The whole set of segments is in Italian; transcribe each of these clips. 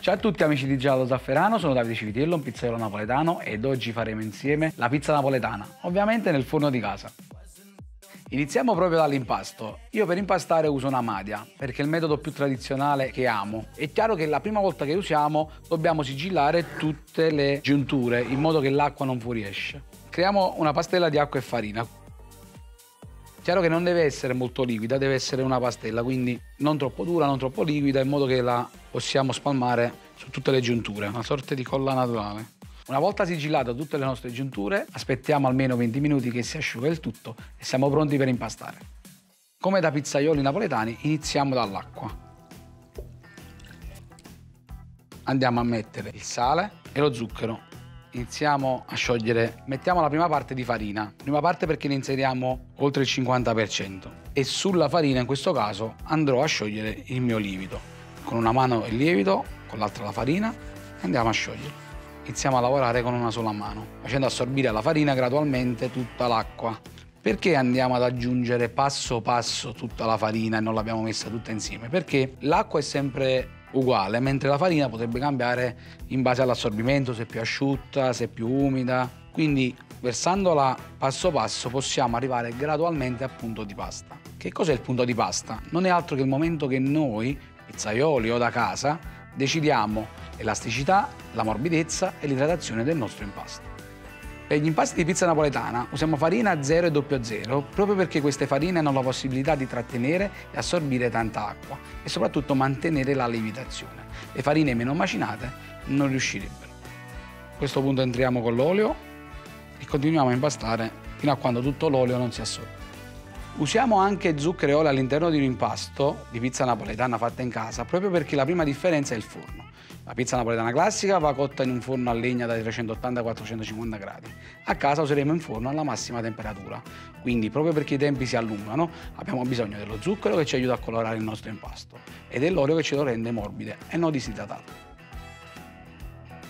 Ciao a tutti amici di Gelato Zafferano, sono Davide Civitiello, un pizzaiolo napoletano ed oggi faremo insieme la pizza napoletana, ovviamente nel forno di casa. Iniziamo proprio dall'impasto. Io per impastare uso una madia, perché è il metodo più tradizionale che amo. È chiaro che la prima volta che usiamo dobbiamo sigillare tutte le giunture in modo che l'acqua non fuoriesce. Creiamo una pastella di acqua e farina. Chiaro che non deve essere molto liquida, deve essere una pastella, quindi non troppo dura, non troppo liquida, in modo che la possiamo spalmare su tutte le giunture, una sorta di colla naturale. Una volta sigillato tutte le nostre giunture, aspettiamo almeno 20 minuti che si asciuga il tutto e siamo pronti per impastare. Come da pizzaioli napoletani, iniziamo dall'acqua. Andiamo a mettere il sale e lo zucchero. Iniziamo a sciogliere, mettiamo la prima parte di farina, prima parte perché ne inseriamo oltre il 50% e sulla farina in questo caso andrò a sciogliere il mio lievito. Con una mano il lievito, con l'altra la farina e andiamo a sciogliere. Iniziamo a lavorare con una sola mano, facendo assorbire alla farina gradualmente tutta l'acqua. Perché andiamo ad aggiungere passo passo tutta la farina e non l'abbiamo messa tutta insieme? Perché l'acqua è sempre uguale, mentre la farina potrebbe cambiare in base all'assorbimento, se è più asciutta, se è più umida. Quindi versandola passo passo possiamo arrivare gradualmente al punto di pasta. Che cos'è il punto di pasta? Non è altro che il momento che noi, pizzaioli o da casa, decidiamo l'elasticità, la morbidezza e l'idratazione del nostro impasto. Per gli impasti di pizza napoletana usiamo farina 0 e 00 proprio perché queste farine hanno la possibilità di trattenere e assorbire tanta acqua e soprattutto mantenere la lievitazione. Le farine meno macinate non riuscirebbero. A questo punto entriamo con l'olio e continuiamo a impastare fino a quando tutto l'olio non si assorbe. Usiamo anche zucchero e olio all'interno di un impasto di pizza napoletana fatta in casa proprio perché la prima differenza è il forno. La pizza napoletana classica va cotta in un forno a legna dai 380 ai 450 gradi. A casa useremo in forno alla massima temperatura. Quindi, proprio perché i tempi si allungano, abbiamo bisogno dello zucchero che ci aiuta a colorare il nostro impasto e dell'olio che ce lo rende morbide e non disidratato.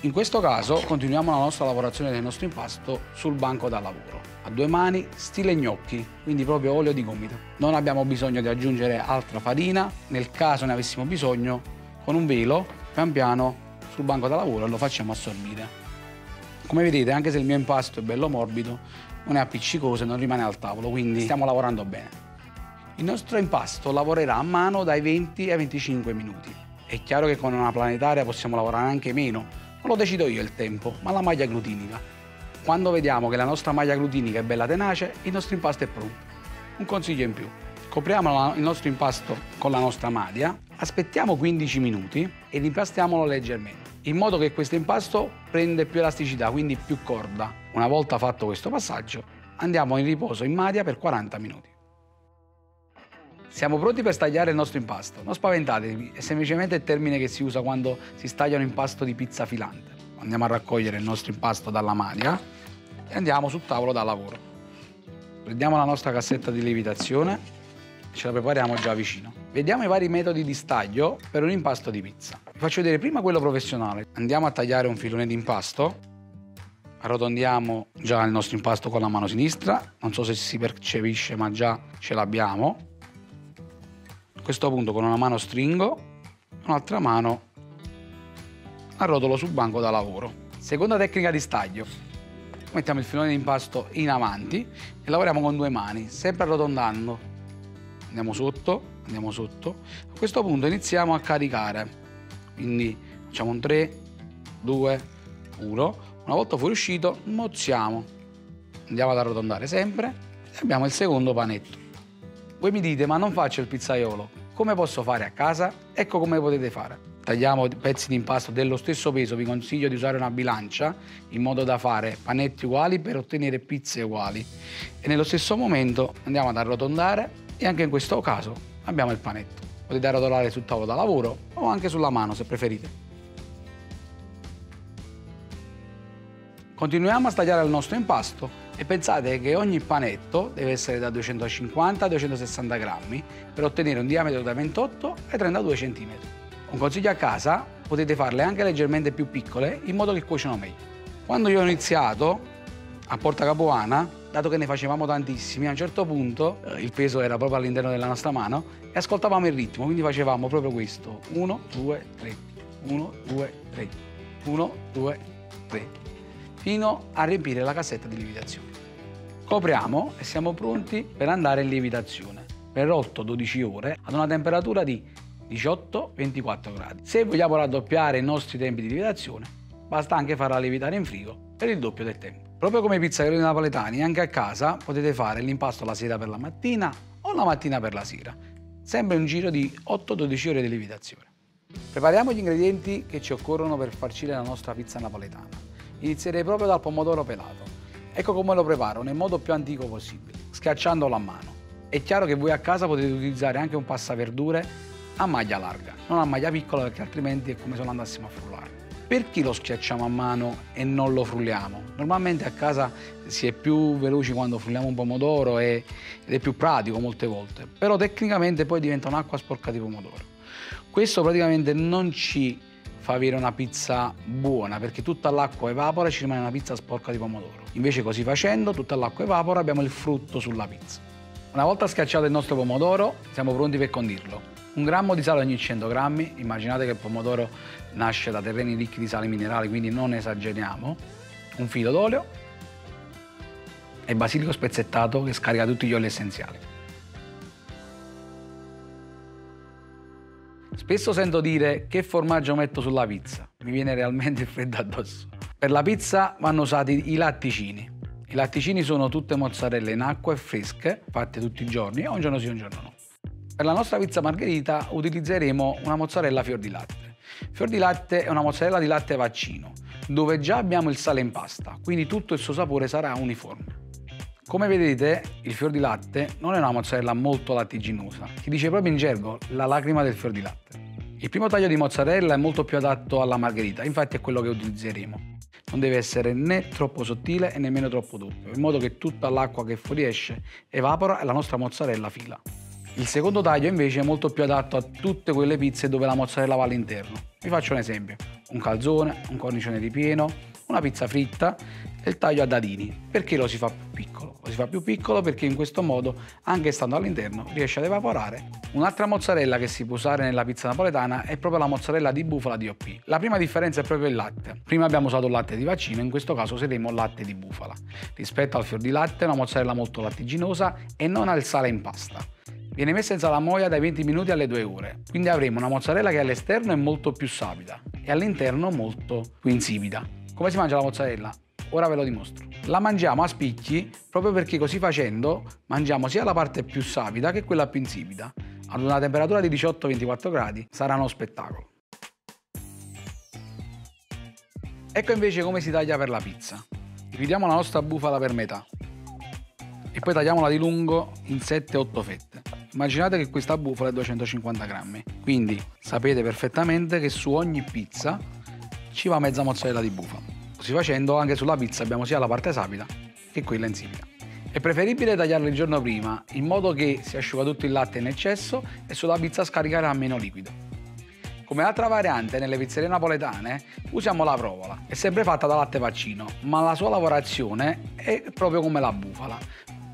In questo caso continuiamo la nostra lavorazione del nostro impasto sul banco da lavoro. A due mani, stile gnocchi, quindi proprio olio di gomito. Non abbiamo bisogno di aggiungere altra farina, nel caso ne avessimo bisogno, con un velo pian piano sul banco da lavoro e lo facciamo assorbire. Come vedete, anche se il mio impasto è bello morbido, non è appiccicoso e non rimane al tavolo, quindi stiamo lavorando bene. Il nostro impasto lavorerà a mano dai 20 ai 25 minuti. È chiaro che con una planetaria possiamo lavorare anche meno, non lo decido io il tempo, ma la maglia glutinica. Quando vediamo che la nostra maglia glutinica è bella tenace, il nostro impasto è pronto. Un consiglio in più. Copriamo il nostro impasto con la nostra madia, aspettiamo 15 minuti ed impastiamolo leggermente, in modo che questo impasto prende più elasticità, quindi più corda. Una volta fatto questo passaggio, andiamo in riposo in madia per 40 minuti. Siamo pronti per stagliare il nostro impasto. Non spaventatevi, è semplicemente il termine che si usa quando si staglia un impasto di pizza filante. Andiamo a raccogliere il nostro impasto dalla madia e andiamo sul tavolo da lavoro. Prendiamo la nostra cassetta di lievitazione. Ce la prepariamo già vicino. Vediamo i vari metodi di staglio per un impasto di pizza. Vi faccio vedere prima quello professionale. Andiamo a tagliare un filone di impasto. Arrotondiamo già il nostro impasto con la mano sinistra. Non so se si percepisce, ma già ce l'abbiamo. A questo punto con una mano stringo, un'altra mano arrotolo sul banco da lavoro. Seconda tecnica di staglio. Mettiamo il filone di impasto in avanti e lavoriamo con due mani, sempre arrotondando. Andiamo sotto, andiamo sotto. A questo punto iniziamo a caricare. Quindi facciamo un 3, 2, 1. Una volta fuoriuscito, mozziamo. Andiamo ad arrotondare sempre e abbiamo il secondo panetto. Voi mi dite, ma non faccio il pizzaiolo. Come posso fare a casa? Ecco come potete fare. Tagliamo pezzi di impasto dello stesso peso, vi consiglio di usare una bilancia in modo da fare panetti uguali per ottenere pizze uguali. E nello stesso momento andiamo ad arrotondare e anche in questo caso abbiamo il panetto. Potete arrotolare sul tavolo da lavoro o anche sulla mano se preferite. Continuiamo a stagliare il nostro impasto e pensate che ogni panetto deve essere da 250 a 260 grammi per ottenere un diametro da 28 ai 32 cm. Un consiglio a casa, potete farle anche leggermente più piccole in modo che cuociono meglio. Quando io ho iniziato a Porta Capuana, dato che ne facevamo tantissimi, a un certo punto il peso era proprio all'interno della nostra mano e ascoltavamo il ritmo, quindi facevamo proprio questo, 1, 2, 3. 1, 2, 3, 1, 2, 3, fino a riempire la cassetta di lievitazione. Copriamo e siamo pronti per andare in lievitazione per 8-12 ore ad una temperatura di 18-24 gradi. Se vogliamo raddoppiare i nostri tempi di lievitazione, basta anche farla lievitare in frigo per il doppio del tempo. Proprio come i pizzaioli napoletani, anche a casa potete fare l'impasto la sera per la mattina o la mattina per la sera, sempre un giro di 8-12 ore di lievitazione. Prepariamo gli ingredienti che ci occorrono per farcire la nostra pizza napoletana. Inizierei proprio dal pomodoro pelato. Ecco come lo preparo nel modo più antico possibile, schiacciandolo a mano. È chiaro che voi a casa potete utilizzare anche un passaverdure a maglia larga, non a maglia piccola, perché altrimenti è come se lo andassimo a frullare. Perché lo schiacciamo a mano e non lo frulliamo? Normalmente a casa si è più veloci quando frulliamo un pomodoro ed è più pratico molte volte, però tecnicamente poi diventa un'acqua sporca di pomodoro. Questo praticamente non ci fa avere una pizza buona, perché tutta l'acqua evapora e ci rimane una pizza sporca di pomodoro. Invece così facendo, tutta l'acqua evapora, abbiamo il frutto sulla pizza. Una volta schiacciato il nostro pomodoro, siamo pronti per condirlo. 1 grammo di sale ogni 100 grammi, immaginate che il pomodoro nasce da terreni ricchi di sali minerali, quindi non esageriamo. Un filo d'olio e basilico spezzettato che scarica tutti gli oli essenziali. Spesso sento dire: che formaggio metto sulla pizza? Mi viene realmente il freddo addosso. Per la pizza vanno usati i latticini. I latticini sono tutte mozzarelle in acqua e fresche, fatte tutti i giorni, un giorno sì, un giorno no. Per la nostra pizza margherita utilizzeremo una mozzarella fior di latte. Fior di latte è una mozzarella di latte vaccino, dove già abbiamo il sale in pasta, quindi tutto il suo sapore sarà uniforme. Come vedete, il fior di latte non è una mozzarella molto lattiginosa, si dice proprio in gergo la lacrima del fior di latte. Il primo taglio di mozzarella è molto più adatto alla margherita, infatti è quello che utilizzeremo. Non deve essere né troppo sottile e nemmeno troppo doppio, in modo che tutta l'acqua che fuoriesce evapora e la nostra mozzarella fila. Il secondo taglio invece è molto più adatto a tutte quelle pizze dove la mozzarella va all'interno. Vi faccio un esempio: un calzone, un cornicione ripieno, una pizza fritta e il taglio a dadini. Perché lo si fa più piccolo? Lo si fa più piccolo perché in questo modo, anche stando all'interno, riesce ad evaporare. Un'altra mozzarella che si può usare nella pizza napoletana è proprio la mozzarella di bufala DOP. La prima differenza è proprio il latte. Prima abbiamo usato il latte di vaccino, in questo caso useremo latte di bufala. Rispetto al fior di latte è una mozzarella molto lattiginosa e non ha il sale in pasta. Viene messa in salamoia dai 20 minuti alle 2 ore, quindi avremo una mozzarella che all'esterno è molto più sapida e all'interno molto più insipida. Come si mangia la mozzarella? Ora ve lo dimostro. La mangiamo a spicchi proprio perché così facendo mangiamo sia la parte più sapida che quella più insipida. Ad una temperatura di 18-24 gradi sarà uno spettacolo. Ecco invece come si taglia per la pizza. Dividiamo la nostra bufala per metà e poi tagliamola di lungo in 7-8 fette. Immaginate che questa bufala è 250 grammi, quindi sapete perfettamente che su ogni pizza ci va mezza mozzarella di bufala. Così facendo anche sulla pizza abbiamo sia la parte sapida che quella insipida. È preferibile tagliarla il giorno prima, in modo che si asciuga tutto il latte in eccesso e sulla pizza scaricherà meno liquido. Come altra variante nelle pizzerie napoletane usiamo la provola. È sempre fatta da latte vaccino, ma la sua lavorazione è proprio come la bufala.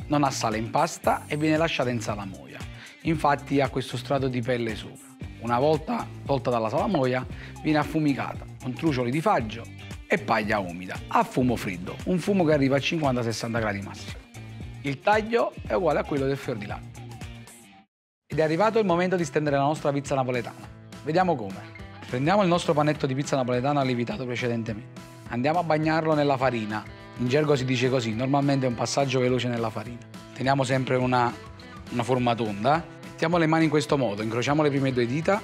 Non ha sale in pasta e viene lasciata in salamoia. Infatti ha questo strato di pelle sopra. Una volta tolta dalla salamoia viene affumicata con trucioli di faggio e paglia umida a fumo freddo, un fumo che arriva a 50-60 gradi massimo. Il taglio è uguale a quello del fior di latte. Ed è arrivato il momento di stendere la nostra pizza napoletana. Vediamo come. Prendiamo il nostro panetto di pizza napoletana lievitato precedentemente. Andiamo a bagnarlo nella farina. In gergo si dice così, normalmente è un passaggio veloce nella farina. Teniamo sempre una forma tonda. Mettiamo le mani in questo modo, incrociamo le prime 2 dita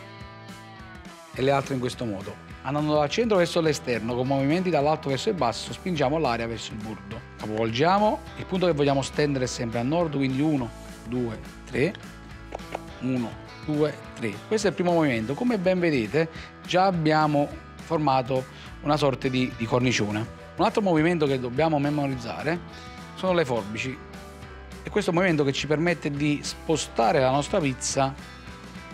e le altre in questo modo. Andando dal centro verso l'esterno, con movimenti dall'alto verso il basso, spingiamo l'aria verso il bordo. Capovolgiamo, il punto che vogliamo stendere è sempre a nord, quindi 1, 2, 3, 1, 2, 3. Questo è il primo movimento. Come ben vedete già abbiamo formato una sorta di cornicione. Un altro movimento che dobbiamo memorizzare sono le forbici. E questo è un movimento che ci permette di spostare la nostra pizza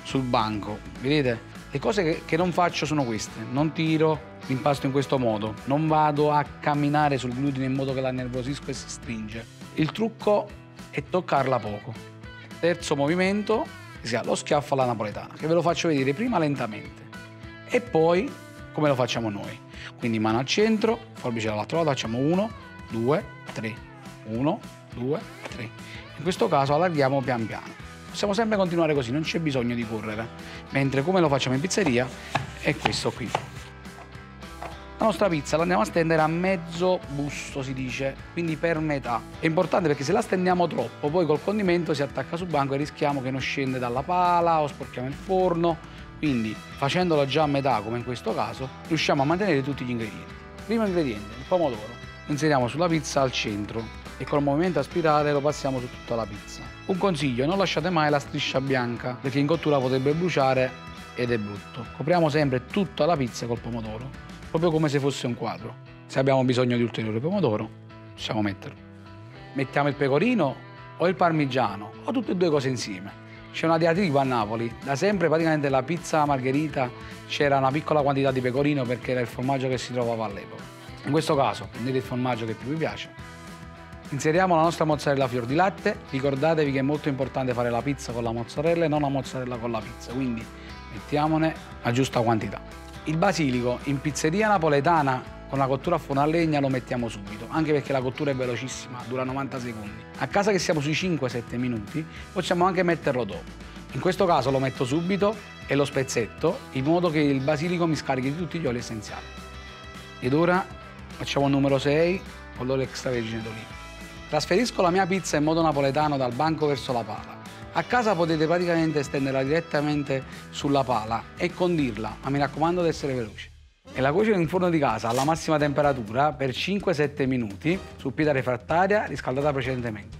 sul banco. Vedete? Le cose che non faccio sono queste: non tiro l'impasto in questo modo, non vado a camminare sul glutine in modo che la nervosisco e si stringe. Il trucco è toccarla poco. Terzo movimento, che sia lo schiaffo alla napoletana, che ve lo faccio vedere prima lentamente E poi come lo facciamo noi? Quindi mano al centro, forbice dall'altro lato, facciamo 1, 2, 3, 1, 2, 3. In questo caso allarghiamo pian piano. Possiamo sempre continuare così, non c'è bisogno di correre. Mentre come lo facciamo in pizzeria è questo qui. La nostra pizza la andiamo a stendere a mezzo busto, si dice, quindi per metà. È importante perché se la stendiamo troppo, poi col condimento si attacca sul banco e rischiamo che non scende dalla pala o sporchiamo il forno. Quindi facendolo già a metà, come in questo caso, riusciamo a mantenere tutti gli ingredienti. Primo ingrediente, il pomodoro. Lo inseriamo sulla pizza al centro e col movimento a spirale lo passiamo su tutta la pizza. Un consiglio, non lasciate mai la striscia bianca perché in cottura potrebbe bruciare ed è brutto. Copriamo sempre tutta la pizza col pomodoro, proprio come se fosse un quadro. Se abbiamo bisogno di ulteriore pomodoro, possiamo metterlo. Mettiamo il pecorino o il parmigiano o tutte e due cose insieme. C'è una diatriba a Napoli, da sempre praticamente la pizza margherita c'era una piccola quantità di pecorino perché era il formaggio che si trovava all'epoca. In questo caso prendete il formaggio che più vi piace. Inseriamo la nostra mozzarella fior di latte, ricordatevi che è molto importante fare la pizza con la mozzarella e non la mozzarella con la pizza, quindi mettiamone la giusta quantità. Il basilico in pizzeria napoletana con la cottura a forno a legna lo mettiamo subito, anche perché la cottura è velocissima, dura 90 secondi. A casa che siamo sui 5-7 minuti possiamo anche metterlo dopo. In questo caso lo metto subito e lo spezzetto in modo che il basilico mi scarichi di tutti gli oli essenziali. Ed ora facciamo il numero 6 con l'olio extravergine d'oliva. Trasferisco la mia pizza in modo napoletano dal banco verso la pala. A casa potete praticamente stenderla direttamente sulla pala e condirla, ma mi raccomando di essere veloci. E la cuocio in forno di casa alla massima temperatura per 5-7 minuti su pietra refrattaria riscaldata precedentemente.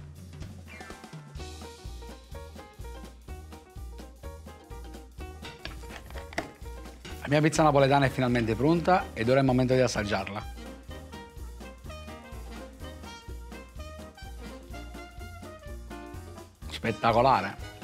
La mia pizza napoletana è finalmente pronta ed ora è il momento di assaggiarla. Spettacolare!